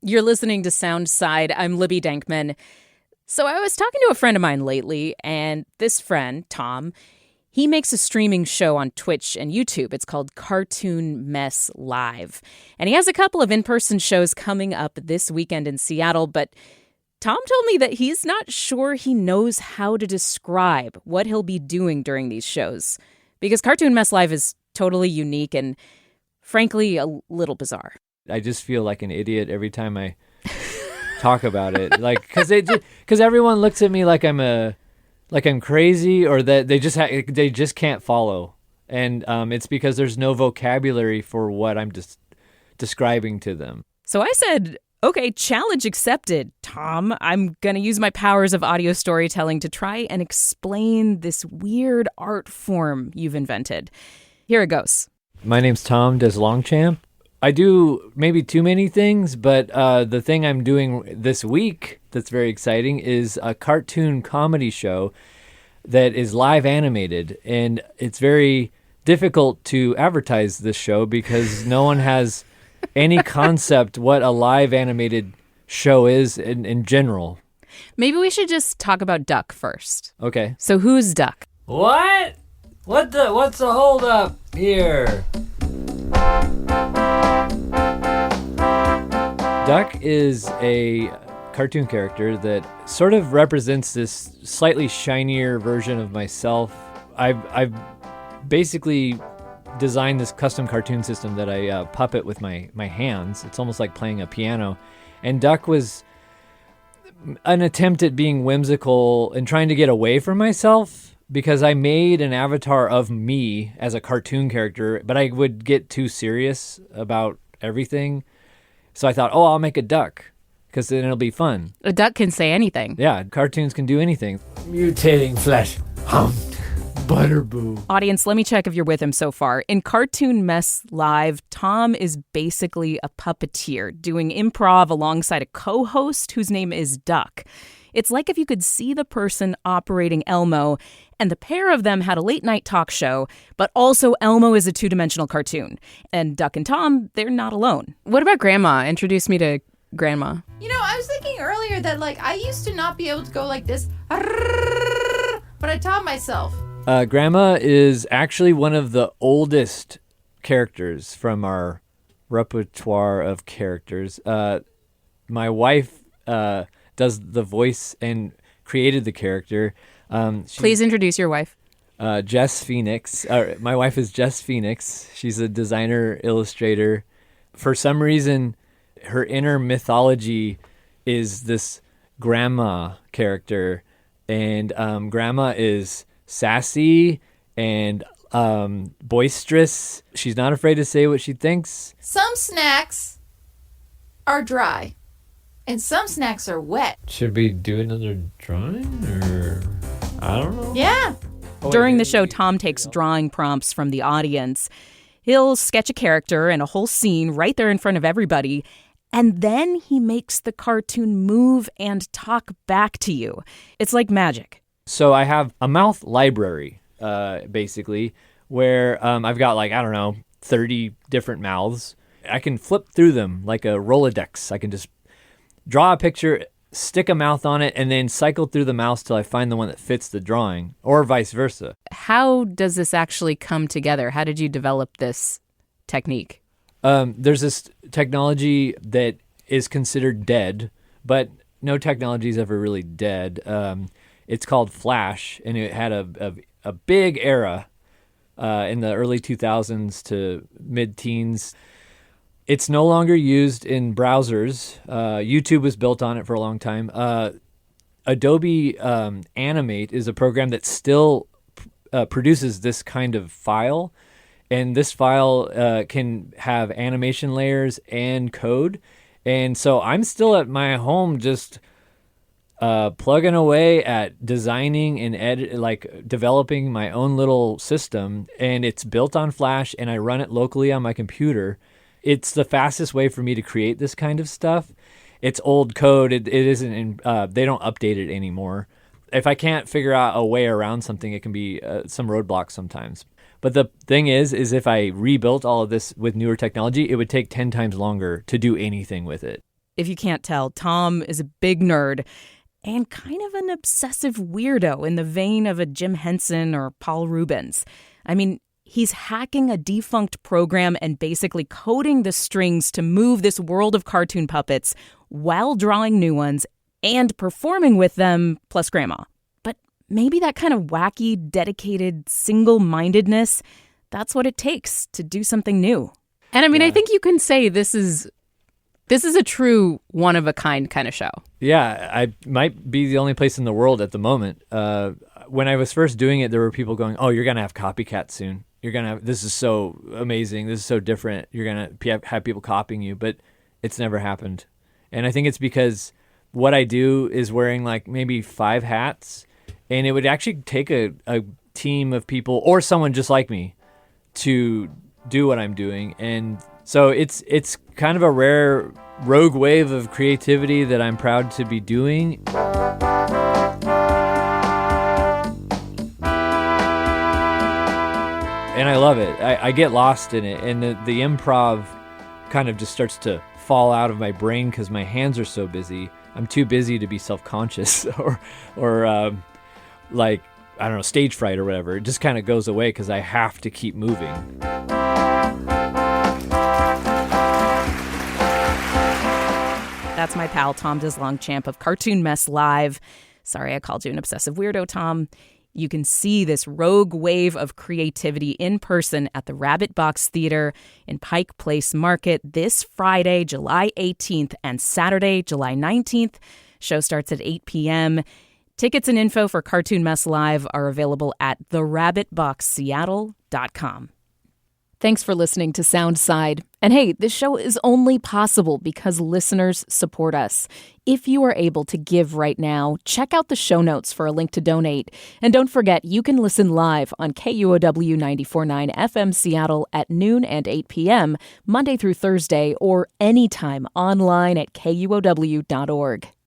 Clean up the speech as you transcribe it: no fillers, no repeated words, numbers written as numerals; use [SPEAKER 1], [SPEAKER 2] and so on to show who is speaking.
[SPEAKER 1] You're listening to Soundside. I'm Libby Denkmann. So I was talking to a friend of mine lately, and this friend, Tom, he makes a streaming show on Twitch and YouTube. It's called Cartoon Mess Live. And he has a couple of in-person shows coming up this weekend in Seattle, but Tom told me that he's not sure he knows how to describe what he'll be doing during these shows, because Cartoon Mess Live is totally unique and, frankly, a little bizarre.
[SPEAKER 2] I just feel like an idiot every time I talk about it, like because everyone looks at me like I'm crazy, or that they just can't follow, and it's because there's no vocabulary for what I'm just describing to them.
[SPEAKER 1] So I said, okay, challenge accepted, Tom. I'm gonna use my powers of audio storytelling to try and explain this weird art form you've invented. Here it goes.
[SPEAKER 2] My name's Tom DesLongchamp. I do maybe too many things, but the thing I'm doing this week that's very exciting is a cartoon comedy show that is live animated. And it's very difficult to advertise this show because no one has any concept what a live animated show is in general.
[SPEAKER 1] Maybe we should just talk about Duck first.
[SPEAKER 2] Okay.
[SPEAKER 1] So who's Duck?
[SPEAKER 2] What? What's the holdup here? Duck is a cartoon character that sort of represents this slightly shinier version of myself. I've basically designed this custom cartoon system that I puppet with my hands. It's almost like playing a piano. And Duck was an attempt at being whimsical and trying to get away from myself, because I made an avatar of me as a cartoon character, but I would get too serious about everything. So I thought, I'll make a duck, because then it'll be fun.
[SPEAKER 1] A duck can say anything.
[SPEAKER 2] Yeah, cartoons can do anything. Mutating flesh. Butterboo.
[SPEAKER 1] Audience, let me check if you're with him so far. In Cartoon Mess Live, Tom is basically a puppeteer doing improv alongside a co-host whose name is Duck. It's like if you could see the person operating Elmo, and the pair of them had a late-night talk show, but also Elmo is a two-dimensional cartoon. And Duck and Tom, they're not alone. What about Grandma? Introduce me to Grandma.
[SPEAKER 3] You know, I was thinking earlier that, I used to not be able to go like this, but I taught myself.
[SPEAKER 2] Grandma is actually one of the oldest characters from our repertoire of characters. My wife does the voice and created the character.
[SPEAKER 1] Please introduce your wife.
[SPEAKER 2] Jess Phoenix. My wife is Jess Phoenix. She's a designer, illustrator. For some reason, her inner mythology is this grandma character. And grandma is sassy and boisterous. She's not afraid to say what she thinks.
[SPEAKER 3] Some snacks are dry, and some snacks are wet.
[SPEAKER 2] Should we do another drawing, or I don't know?
[SPEAKER 3] Yeah.
[SPEAKER 1] During the show, Tom takes drawing prompts from the audience. He'll sketch a character and a whole scene right there in front of everybody, and then he makes the cartoon move and talk back to you. It's like magic.
[SPEAKER 2] So I have a mouth library, basically, where I've got 30 different mouths. I can flip through them like a Rolodex. I can just draw a picture, stick a mouth on it, and then cycle through the mouths till I find the one that fits the drawing, or vice versa.
[SPEAKER 1] How does this actually come together? How did you develop this technique?
[SPEAKER 2] There's this technology that is considered dead, but no technology is ever really dead. It's called Flash, and it had a big era in the early 2000s to mid-teens. It's no longer used in browsers. YouTube was built on it for a long time. Adobe Animate is a program that still produces this kind of file, and this file can have animation layers and code. And so I'm still at my home just plugging away at designing and developing my own little system, and it's built on Flash, and I run it locally on my computer. It's the fastest way for me to create this kind of stuff. It's old code. It isn't. They don't update it anymore. If I can't figure out a way around something, it can be some roadblocks sometimes. But the thing is if I rebuilt all of this with newer technology, it would take 10 times longer to do anything with it.
[SPEAKER 1] If you can't tell, Tom is a big nerd and kind of an obsessive weirdo in the vein of a Jim Henson or Paul Rubens. I mean, he's hacking a defunct program and basically coding the strings to move this world of cartoon puppets while drawing new ones and performing with them, plus grandma. But maybe that kind of wacky, dedicated, single-mindedness, that's what it takes to do something new. And I mean, I think you can say this is a true one-of-a-kind kind of show. Yeah,
[SPEAKER 2] I might be the only place in the world at the moment. When I was first doing it, there were people going, "Oh, you're gonna have copycats soon. This is so amazing. This is so different. You're gonna have people copying you." But it's never happened, and I think it's because what I do is wearing like maybe 5 hats, and it would actually take a team of people or someone just like me to do what I'm doing, and so it's kind of a rare rogue wave of creativity that I'm proud to be doing. And I love it. I get lost in it, and the improv kind of just starts to fall out of my brain because my hands are so busy. I'm too busy to be self-conscious or like, I don't know, stage fright or whatever. It just kind of goes away because I have to keep moving.
[SPEAKER 1] That's my pal Tom DesLongchamp of Cartoon Mess Live. Sorry I called you an obsessive weirdo, Tom. You can see this rogue wave of creativity in person at the Rabbit Box Theater in Pike Place Market this Friday, July 18th, and Saturday, July 19th. Show starts at 8 p.m. Tickets and info for Cartoon Mess Live are available at therabbitboxseattle.com. Thanks for listening to Soundside. And hey, this show is only possible because listeners support us. If you are able to give right now, check out the show notes for a link to donate. And don't forget, you can listen live on KUOW 94.9 FM Seattle at noon and 8 p.m., Monday through Thursday, or anytime online at KUOW.org.